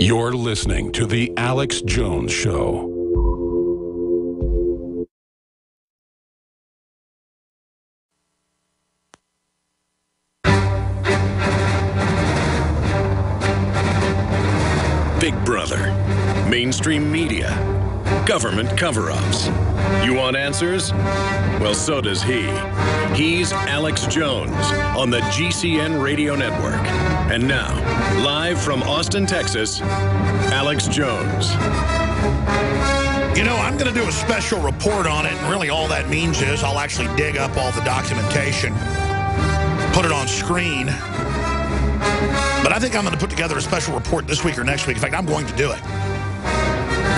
You're listening to The Alex Jones Show. Big Brother, mainstream media, government cover-ups. You want answers? Well, so does he. He's Alex Jones on the GCN Radio Network. And now, live from Austin, Texas, Alex Jones. You know, I'm going to do a special report on it, and really all that means is I'll actually dig up all the documentation, put it on screen. But I think I'm going to put together a special report this week or next week. In fact, I'm going to do it.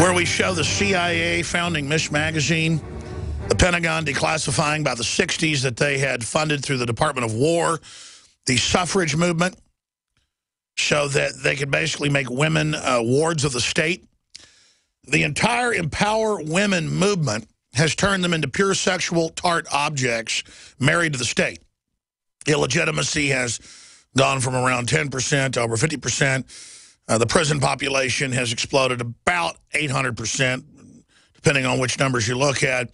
Where we show the CIA founding Ms. Magazine, the Pentagon declassifying by the 60s that they had funded through the Department of War, the suffrage movement, so that they could basically make women wards of the state. The entire Empower Women movement has turned them into pure sexual tart objects married to the state. Illegitimacy has gone from around 10% to over 50%. The prison population has exploded about 800%, depending on which numbers you look at.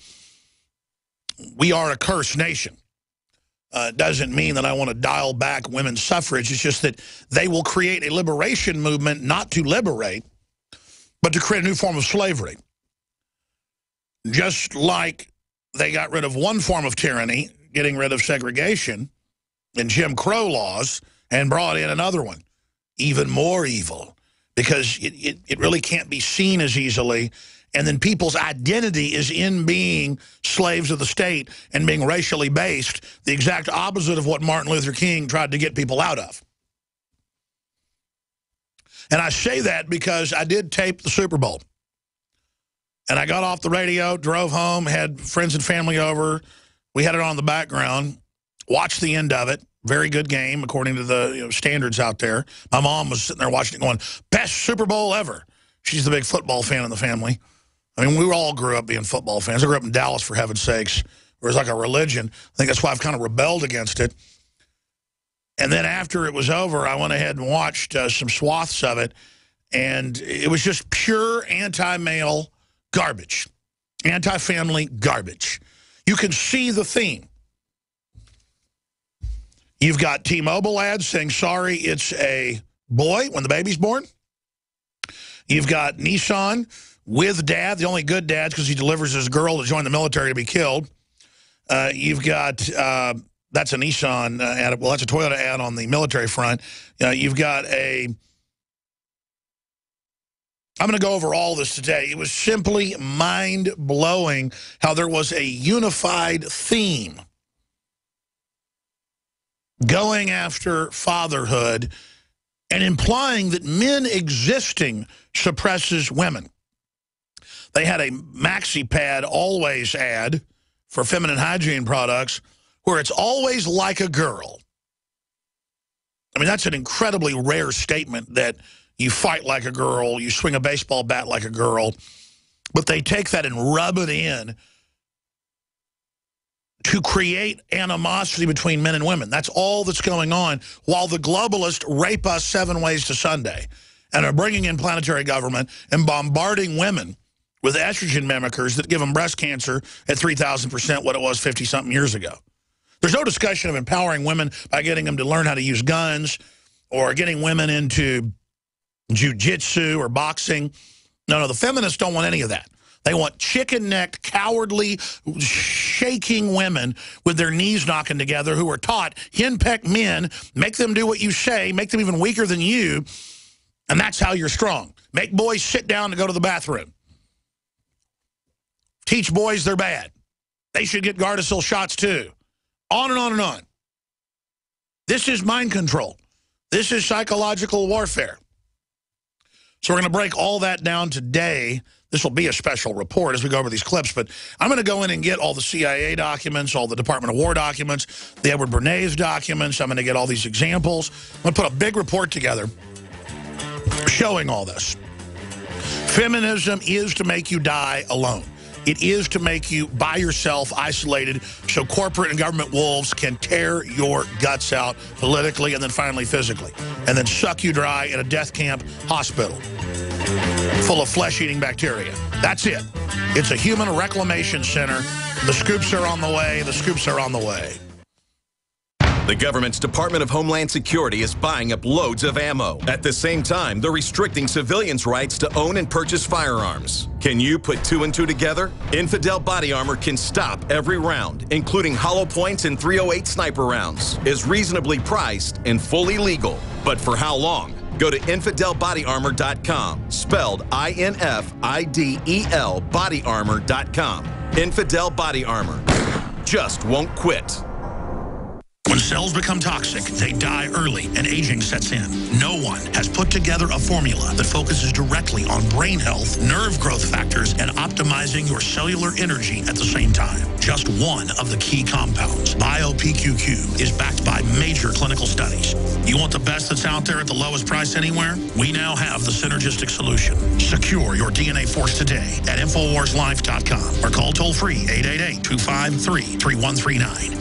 We are a cursed nation. Doesn't mean that I want to dial back women's suffrage. It's just that they will create a liberation movement not to liberate, but to create a new form of slavery. Just like they got rid of one form of tyranny, getting rid of segregation and Jim Crow laws, and brought in another one, even more evil, because it really can't be seen as easily. And then people's identity is in being slaves of the state and being racially based, the exact opposite of what Martin Luther King tried to get people out of. And I say that because I did tape the Super Bowl. And I got off the radio, drove home, had friends and family over. We had it on the background, watched the end of it. Very good game, according to the standards out there. My mom was sitting there watching it going, best Super Bowl ever. She's the big football fan in the family. I mean, we all grew up being football fans. I grew up in Dallas, for heaven's sakes, where it's like a religion. I think that's why I've kind of rebelled against it. And then after it was over, I went ahead and watched some swaths of it, and it was just pure anti-male garbage, anti-family garbage. You can see the theme. You've got T-Mobile ads saying, sorry, it's a boy when the baby's born. You've got Nissan with dad, the only good dad because he delivers his girl to join the military to be killed. You've got, that's a Nissan ad. Well, that's a Toyota ad on the military front. You've got a, I'm going to go over all this today. It was simply mind-blowing how there was a unified theme going after fatherhood and implying that men existing suppresses women. They had a MaxiPad Always ad for feminine hygiene products where it's always like a girl. I mean, that's an incredibly rare statement that you fight like a girl, you swing a baseball bat like a girl, but they take that and rub it in to create animosity between men and women. That's all that's going on while the globalists rape us 7 ways to Sunday and are bringing in planetary government and bombarding women with estrogen mimickers that give them breast cancer at 3,000% what it was 50-something years ago. There's no discussion of empowering women by getting them to learn how to use guns or getting women into jiu-jitsu or boxing. No, the feminists don't want any of that. They want chicken-necked, cowardly, shaking women with their knees knocking together who are taught, henpeck men, make them do what you say, make them even weaker than you, and that's how you're strong. Make boys sit down to go to the bathroom. Teach boys they're bad. They should get Gardasil shots too. On and on and on. This is mind control. This is psychological warfare. So we're going to break all that down today. This will be a special report as we go over these clips, but I'm going to go in and get all the CIA documents, all the Department of War documents, the Edward Bernays documents. I'm going to get all these examples. I'm going to put a big report together showing all this. Feminism is to make you die alone. It is to make you by yourself, isolated, so corporate and government wolves can tear your guts out politically and then finally physically, and then suck you dry in a death camp hospital full of flesh-eating bacteria. That's it. It's a human reclamation center. The scoops are on the way. The scoops are on the way. The government's Department of Homeland Security is buying up loads of ammo. At the same time, they're restricting civilians' rights to own and purchase firearms. Can you put 2 and 2 together? Infidel Body Armor can stop every round, including hollow points and .308 sniper rounds, is reasonably priced and fully legal. But for how long? Go to InfidelBodyArmor.com, spelled I-N-F-I-D-E-L, bodyarmor.com. Infidel Body Armor. Just won't quit. When cells become toxic, they die early and aging sets in. No one has put together a formula that focuses directly on brain health, nerve growth factors, and optimizing your cellular energy at the same time. Just one of the key compounds, BioPQQ, is backed by major clinical studies. You want the best that's out there at the lowest price anywhere? We now have the synergistic solution. Secure your DNA force today at InfoWarsLife.com or call toll-free 888-253-3139.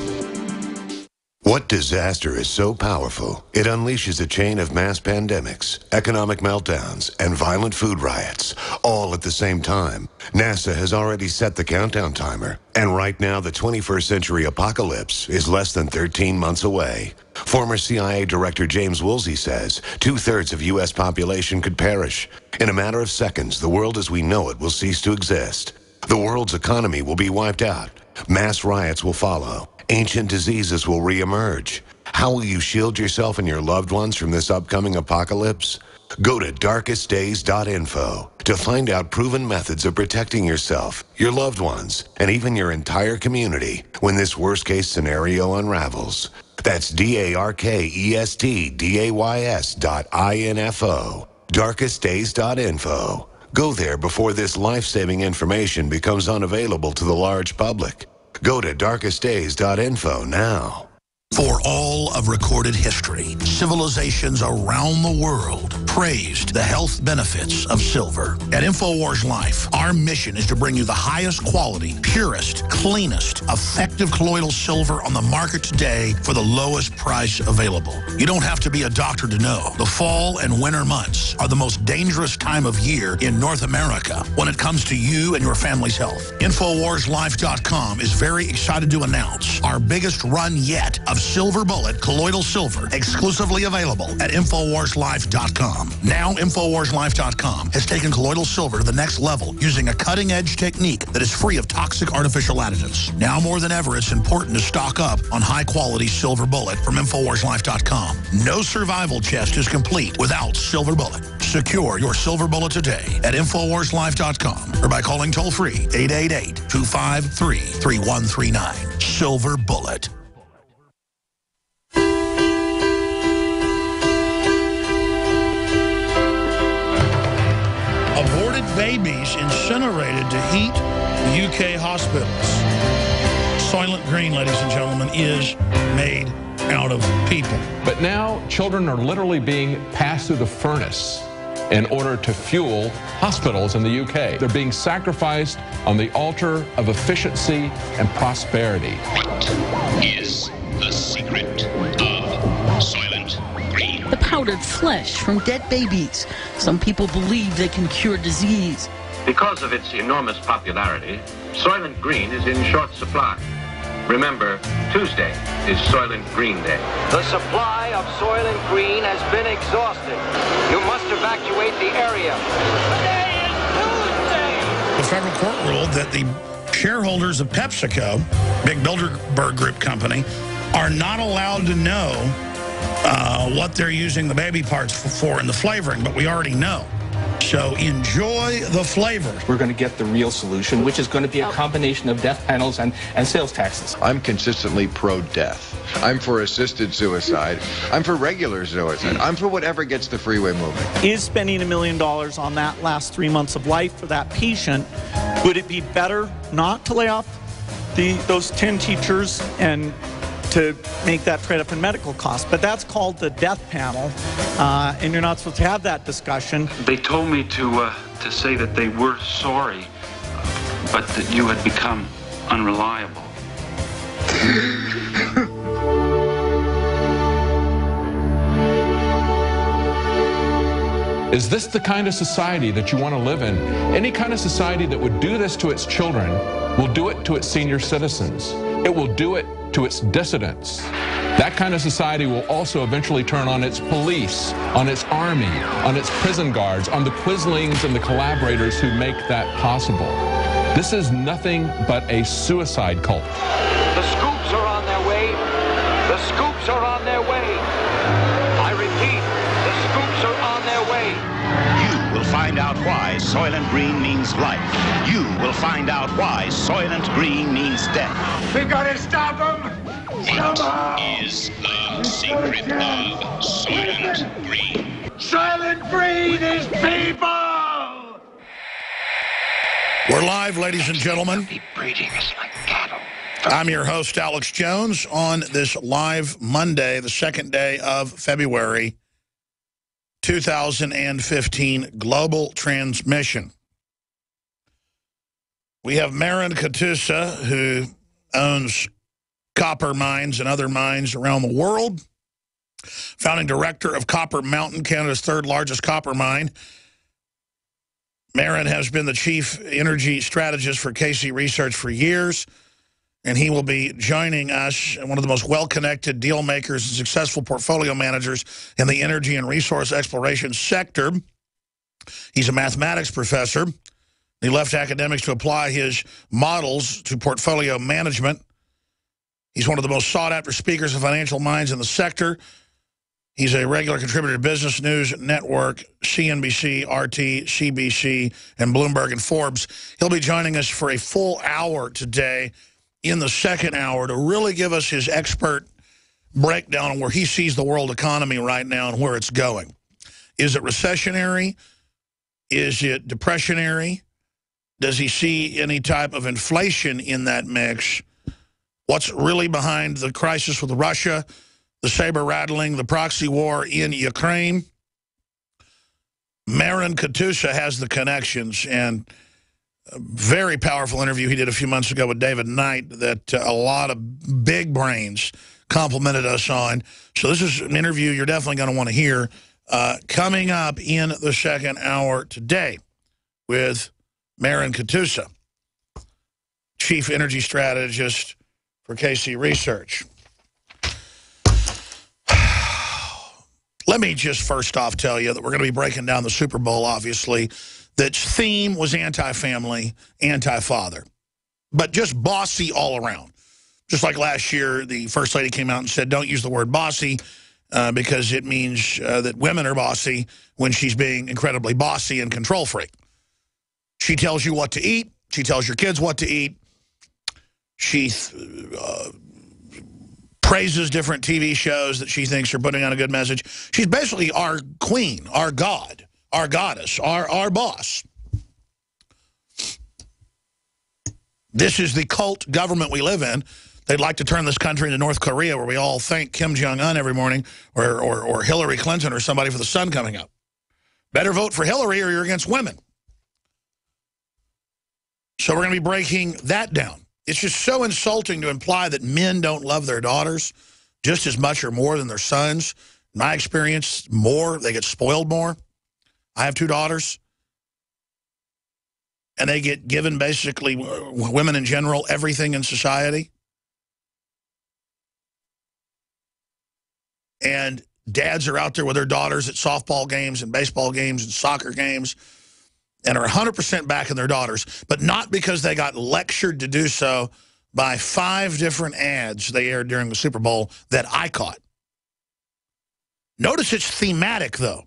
What disaster is so powerful, it unleashes a chain of mass pandemics, economic meltdowns, and violent food riots, all at the same time? NASA has already set the countdown timer, and right now the 21st century apocalypse is less than 13 months away. Former CIA Director James Woolsey says 2/3 of U.S. population could perish. In a matter of seconds, the world as we know it will cease to exist. The world's economy will be wiped out. Mass riots will follow. Ancient diseases will reemerge. How will you shield yourself and your loved ones from this upcoming apocalypse? Go to darkestdays.info to find out proven methods of protecting yourself, your loved ones, and even your entire community when this worst-case scenario unravels. That's darkestdays.info. darkestdays.info. Go there before this life-saving information becomes unavailable to the large public. Go to darkestdays.info now. For all of recorded history, civilizations around the world praised the health benefits of silver. At InfoWars Life, our mission is to bring you the highest quality, purest, cleanest, effective colloidal silver on the market today for the lowest price available. You don't have to be a doctor to know. The fall and winter months are the most dangerous time of year in North America when it comes to you and your family's health. InfoWarsLife.com is very excited to announce our biggest run yet of Silver Bullet colloidal silver, exclusively available at InfoWarsLife.com. Now InfoWarsLife.com has taken colloidal silver to the next level using a cutting-edge technique that is free of toxic artificial additives. Now more than ever, it's important to stock up on high-quality Silver Bullet from InfoWarsLife.com. No survival chest is complete without Silver Bullet. Secure your Silver Bullet today at InfoWarsLife.com or by calling toll-free 888-253-3139. Silver Bullet. Aborted babies incinerated to heat UK hospitals. Soylent Green, ladies and gentlemen, is made out of people. But now children are literally being passed through the furnace in order to fuel hospitals in the UK. They're being sacrificed on the altar of efficiency and prosperity. What is the secret of Soylent Green? The powdered flesh from dead babies. Some people believe they can cure disease. Because of its enormous popularity, Soylent Green is in short supply. Remember, Tuesday is Soylent Green Day. The supply of Soylent Green has been exhausted. You must evacuate the area. Today is Tuesday! The federal court ruled that the shareholders of PepsiCo, big Bilderberg Group company, are not allowed to know what they're using the baby parts for in the flavoring, but we already know. So enjoy the flavor. We're going to get the real solution, which is going to be a combination of death panels and sales taxes. I'm consistently pro-death. I'm for assisted suicide. I'm for regular suicide. I'm for whatever gets the freeway moving. Is spending $1 million on that last 3 months of life for that patient, would it be better not to lay off those 10 teachers and to make that trade up in medical costs? But that's called the death panel, and you're not supposed to have that discussion. They told me to say that they were sorry. but that you had become unreliable. Is this the kind of society that you want to live in? Any kind of society that would do this to its children will do it to its senior citizens. It will do it to its dissidents. That kind of society will also eventually turn on its police, on its army, on its prison guards, on the quislings and the collaborators who make that possible. This is nothing but a suicide cult. The scoops are on their way. The scoops are on their way. I repeat, the scoops are on their way. You will find out why Soylent Green means life. You will find out why Soylent Green means death. We gotta stop them! What is the secret of Soylent Green? Soylent Green is people! We're live, ladies and gentlemen. Breeding us like cattle. I'm your host, Alex Jones, on this live Monday, the second day of February 2015 global transmission. We have Marin Katusa, who owns copper mines and other mines around the world, founding director of Copper Mountain, Canada's third largest copper mine. Marin has been the chief energy strategist for KC Research for years, and he will be joining us, one of the most well-connected deal makers and successful portfolio managers in the energy and resource exploration sector. He's a mathematics professor. He left academics to apply his models to portfolio management. He's one of the most sought-after speakers of financial minds in the sector. He's a regular contributor to Business News Network, CNBC, RT, CBC, and Bloomberg and Forbes. He'll be joining us for a full hour today in the second hour to really give us his expert breakdown on where he sees the world economy right now and where it's going. Is it recessionary? Is it depressionary? Does he see any type of inflation in that mix? What's really behind the crisis with Russia, the saber-rattling, the proxy war in Ukraine? Marin Katusa has the connections, and a very powerful interview he did a few months ago with David Knight that a lot of big brains complimented us on. So this is an interview you're definitely going to want to hear coming up in the second hour today with Marin Katusa, chief energy strategist for KC Research. Let me just first off tell you that we're going to be breaking down the Super Bowl, obviously. That theme was anti-family, anti-father, but just bossy all around. Just like last year, the First Lady came out and said, don't use the word bossy because it means that women are bossy when she's being incredibly bossy and control freak. She tells you what to eat. She tells your kids what to eat. She praises different TV shows that she thinks are putting out a good message. She's basically our queen, our god, our goddess, our boss. This is the cult government we live in. They'd like to turn this country into North Korea, where we all thank Kim Jong-un every morning, or Hillary Clinton or somebody for the sun coming up. Better vote for Hillary or you're against women. So we're going to be breaking that down. It's just so insulting to imply that men don't love their daughters just as much or more than their sons. In my experience, more. They get spoiled more. I have two daughters. And they get given, basically, women in general, everything in society. And dads are out there with their daughters at softball games and baseball games and soccer games and are 100% backing their daughters, but not because they got lectured to do so by 5 different ads they aired during the Super Bowl that I caught. Notice it's thematic, though.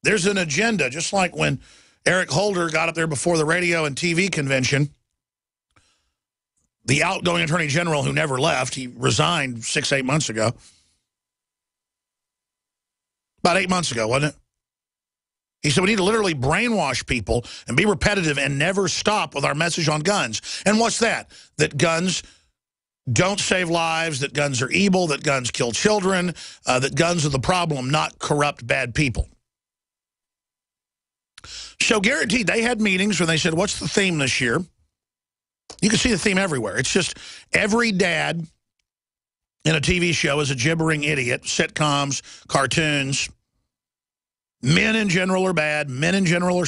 There's an agenda, just like when Eric Holder got up there before the radio and TV convention, the outgoing Attorney General who never left, he resigned 6-8 months ago. About 8 months ago, wasn't it? He said we need to literally brainwash people and be repetitive and never stop with our message on guns. And what's that? That guns don't save lives, that guns are evil, that guns kill children, that guns are the problem, not corrupt, bad people. So guaranteed, they had meetings where they said, what's the theme this year? You can see the theme everywhere. It's just every dad in a TV show is a gibbering idiot. Sitcoms, cartoons. Men in general are bad. Men in general are